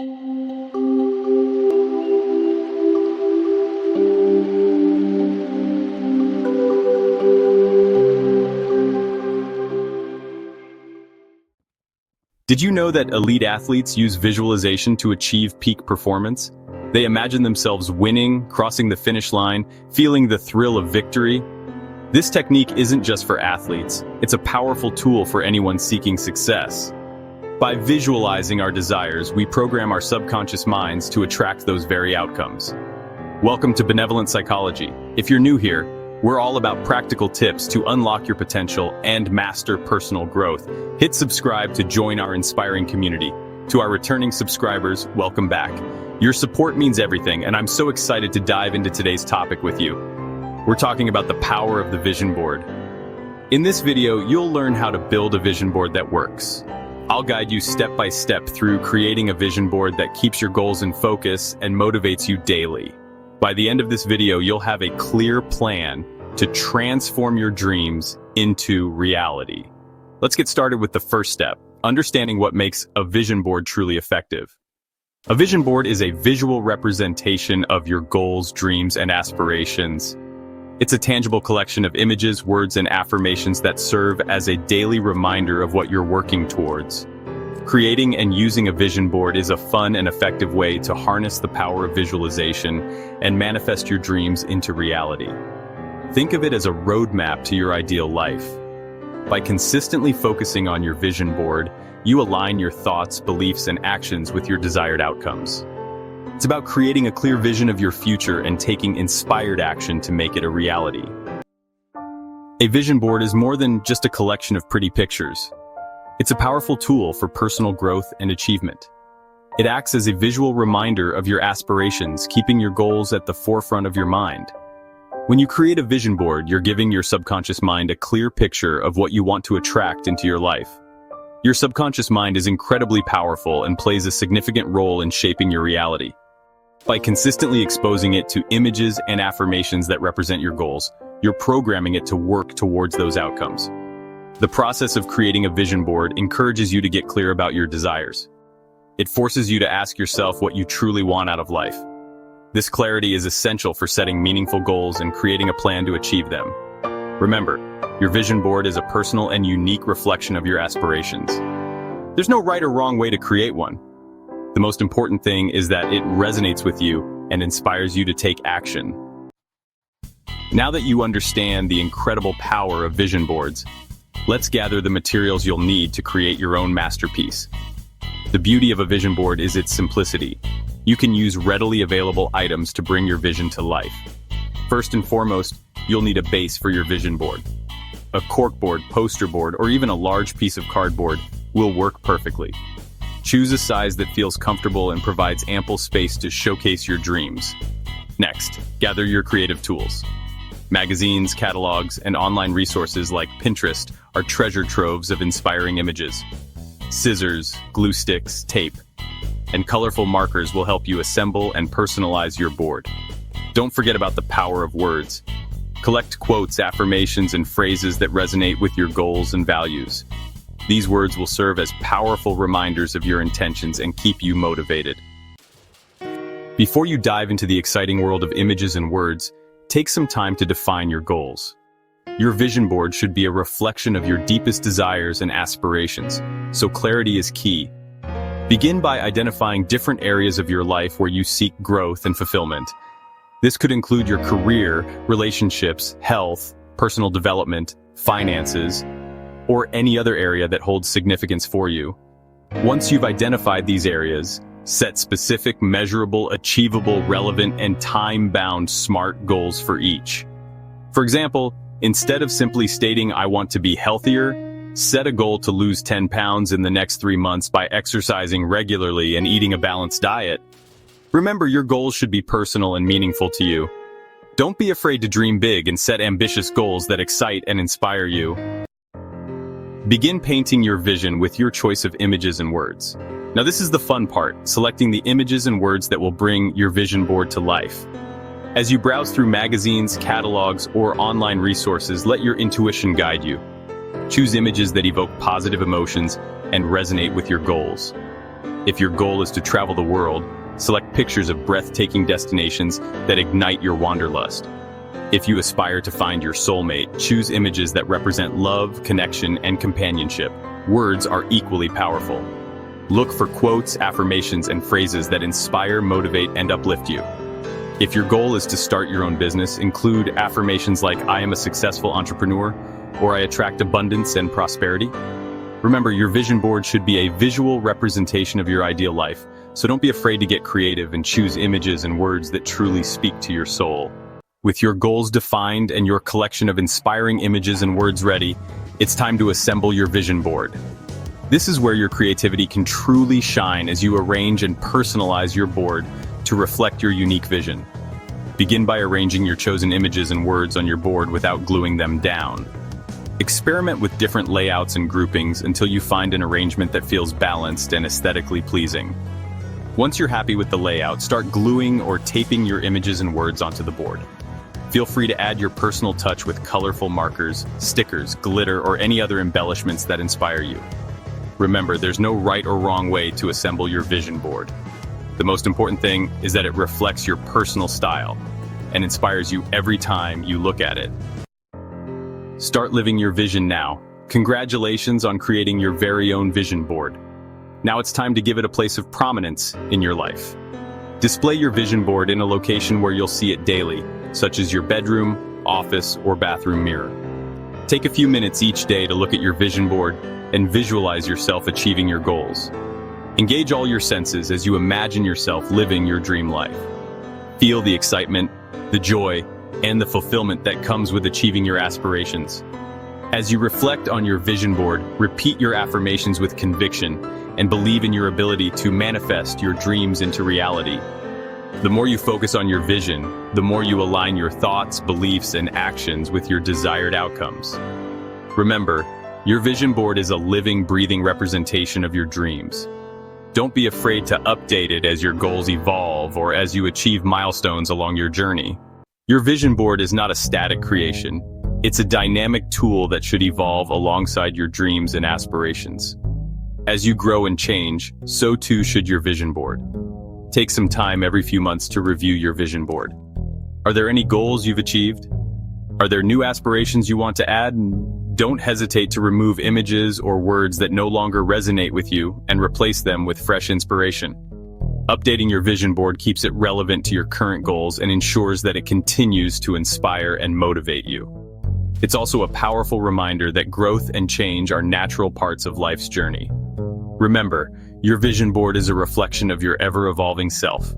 Did you know that elite athletes use visualization to achieve peak performance? They imagine themselves winning, crossing the finish line, feeling the thrill of victory. This technique isn't just for athletes, it's a powerful tool for anyone seeking success. By visualizing our desires, we program our subconscious minds to attract those very outcomes. Welcome to Benevolent Psychology. If you're new here, we're all about practical tips to unlock your potential and master personal growth. Hit subscribe to join our inspiring community. To our returning subscribers, welcome back. Your support means everything, and I'm so excited to dive into today's topic with you. We're talking about the power of the vision board. In this video, you'll learn how to build a vision board that works. I'll guide you step by step through creating a vision board that keeps your goals in focus and motivates you daily. By the end of this video, you'll have a clear plan to transform your dreams into reality. Let's get started with the first step, understanding what makes a vision board truly effective. A vision board is a visual representation of your goals, dreams, and aspirations. It's a tangible collection of images, words, and affirmations that serve as a daily reminder of what you're working towards. Creating and using a vision board is a fun and effective way to harness the power of visualization and manifest your dreams into reality. Think of it as a roadmap to your ideal life. By consistently focusing on your vision board, you align your thoughts, beliefs, and actions with your desired outcomes. It's about creating a clear vision of your future and taking inspired action to make it a reality. A vision board is more than just a collection of pretty pictures. It's a powerful tool for personal growth and achievement. It acts as a visual reminder of your aspirations, keeping your goals at the forefront of your mind. When you create a vision board, you're giving your subconscious mind a clear picture of what you want to attract into your life. Your subconscious mind is incredibly powerful and plays a significant role in shaping your reality. By consistently exposing it to images and affirmations that represent your goals, you're programming it to work towards those outcomes. The process of creating a vision board encourages you to get clear about your desires. It forces you to ask yourself what you truly want out of life. This clarity is essential for setting meaningful goals and creating a plan to achieve them. Remember, your vision board is a personal and unique reflection of your aspirations. There's no right or wrong way to create one. The most important thing is that it resonates with you and inspires you to take action. Now that you understand the incredible power of vision boards, let's gather the materials you'll need to create your own masterpiece. The beauty of a vision board is its simplicity. You can use readily available items to bring your vision to life. First and foremost, you'll need a base for your vision board. A corkboard, poster board, or even a large piece of cardboard will work perfectly. Choose a size that feels comfortable and provides ample space to showcase your dreams. Next, gather your creative tools. Magazines, catalogs, and online resources like Pinterest are treasure troves of inspiring images. Scissors, glue sticks, tape, and colorful markers will help you assemble and personalize your board. Don't forget about the power of words. Collect quotes, affirmations, and phrases that resonate with your goals and values. These words will serve as powerful reminders of your intentions and keep you motivated. Before you dive into the exciting world of images and words, take some time to define your goals. Your vision board should be a reflection of your deepest desires and aspirations, so clarity is key. Begin by identifying different areas of your life where you seek growth and fulfillment. This could include your career, relationships, health, personal development, finances, or any other area that holds significance for you. Once you've identified these areas, set specific, measurable, achievable, relevant, and time-bound SMART goals for each. For example, instead of simply stating, "I want to be healthier," set a goal to lose 10 pounds in the next 3 months by exercising regularly and eating a balanced diet. Remember, your goals should be personal and meaningful to you. Don't be afraid to dream big and set ambitious goals that excite and inspire you. Begin painting your vision with your choice of images and words. Now this is the fun part, selecting the images and words that will bring your vision board to life. As you browse through magazines, catalogs, or online resources, let your intuition guide you. Choose images that evoke positive emotions and resonate with your goals. If your goal is to travel the world, select pictures of breathtaking destinations that ignite your wanderlust. If you aspire to find your soulmate, choose images that represent love, connection, and companionship. Words are equally powerful. Look for quotes, affirmations, and phrases that inspire, motivate, and uplift you. If your goal is to start your own business, include affirmations like "I am a successful entrepreneur" or "I attract abundance and prosperity." Remember, your vision board should be a visual representation of your ideal life, so don't be afraid to get creative and choose images and words that truly speak to your soul. With your goals defined and your collection of inspiring images and words ready, it's time to assemble your vision board. This is where your creativity can truly shine as you arrange and personalize your board to reflect your unique vision. Begin by arranging your chosen images and words on your board without gluing them down. Experiment with different layouts and groupings until you find an arrangement that feels balanced and aesthetically pleasing. Once you're happy with the layout, start gluing or taping your images and words onto the board. Feel free to add your personal touch with colorful markers, stickers, glitter, or any other embellishments that inspire you. Remember, there's no right or wrong way to assemble your vision board. The most important thing is that it reflects your personal style and inspires you every time you look at it. Start living your vision now. Congratulations on creating your very own vision board. Now it's time to give it a place of prominence in your life. Display your vision board in a location where you'll see it daily, such as your bedroom, office, or bathroom mirror. Take a few minutes each day to look at your vision board and visualize yourself achieving your goals. Engage all your senses as you imagine yourself living your dream life. Feel the excitement, the joy, and the fulfillment that comes with achieving your aspirations. As you reflect on your vision board, repeat your affirmations with conviction and believe in your ability to manifest your dreams into reality. The more you focus on your vision, the more you align your thoughts, beliefs, and actions with your desired outcomes. Remember, your vision board is a living, breathing representation of your dreams. Don't be afraid to update it as your goals evolve or as you achieve milestones along your journey. Your vision board is not a static creation. It's a dynamic tool that should evolve alongside your dreams and aspirations. As you grow and change, so too should your vision board. Take some time every few months to review your vision board. Are there any goals you've achieved? Are there new aspirations you want to add? Don't hesitate to remove images or words that no longer resonate with you and replace them with fresh inspiration. Updating your vision board keeps it relevant to your current goals and ensures that it continues to inspire and motivate you. It's also a powerful reminder that growth and change are natural parts of life's journey. Remember, your vision board is a reflection of your ever-evolving self.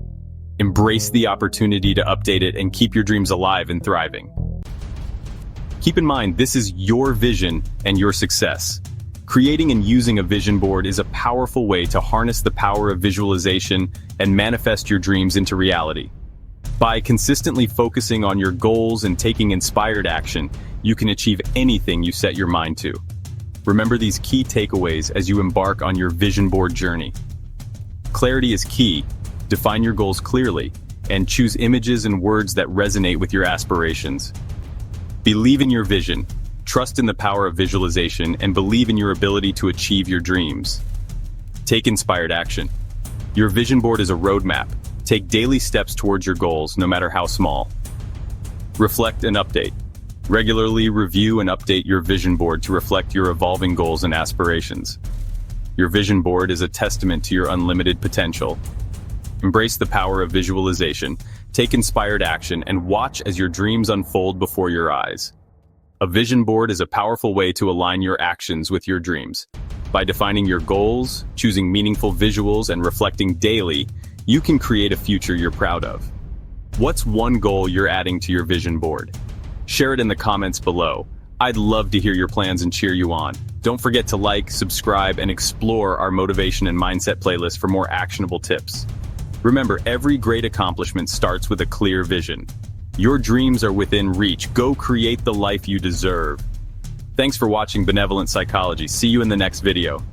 Embrace the opportunity to update it and keep your dreams alive and thriving. Keep in mind, this is your vision and your success. Creating and using a vision board is a powerful way to harness the power of visualization and manifest your dreams into reality. By consistently focusing on your goals and taking inspired action, you can achieve anything you set your mind to. Remember these key takeaways as you embark on your vision board journey. Clarity is key. Define your goals clearly and choose images and words that resonate with your aspirations. Believe in your vision, trust in the power of visualization, and believe in your ability to achieve your dreams. Take inspired action. Your vision board is a roadmap. Take daily steps towards your goals, no matter how small. Reflect and update. Regularly review and update your vision board to reflect your evolving goals and aspirations. Your vision board is a testament to your unlimited potential. Embrace the power of visualization, take inspired action, and watch as your dreams unfold before your eyes. A vision board is a powerful way to align your actions with your dreams. By defining your goals, choosing meaningful visuals, and reflecting daily, you can create a future you're proud of. What's one goal you're adding to your vision board? Share it in the comments below. I'd love to hear your plans and cheer you on. Don't forget to like, subscribe, and explore our motivation and mindset playlist for more actionable tips. Remember, every great accomplishment starts with a clear vision. Your dreams are within reach. Go create the life you deserve. Thanks for watching Benevolent Psychology. See you in the next video.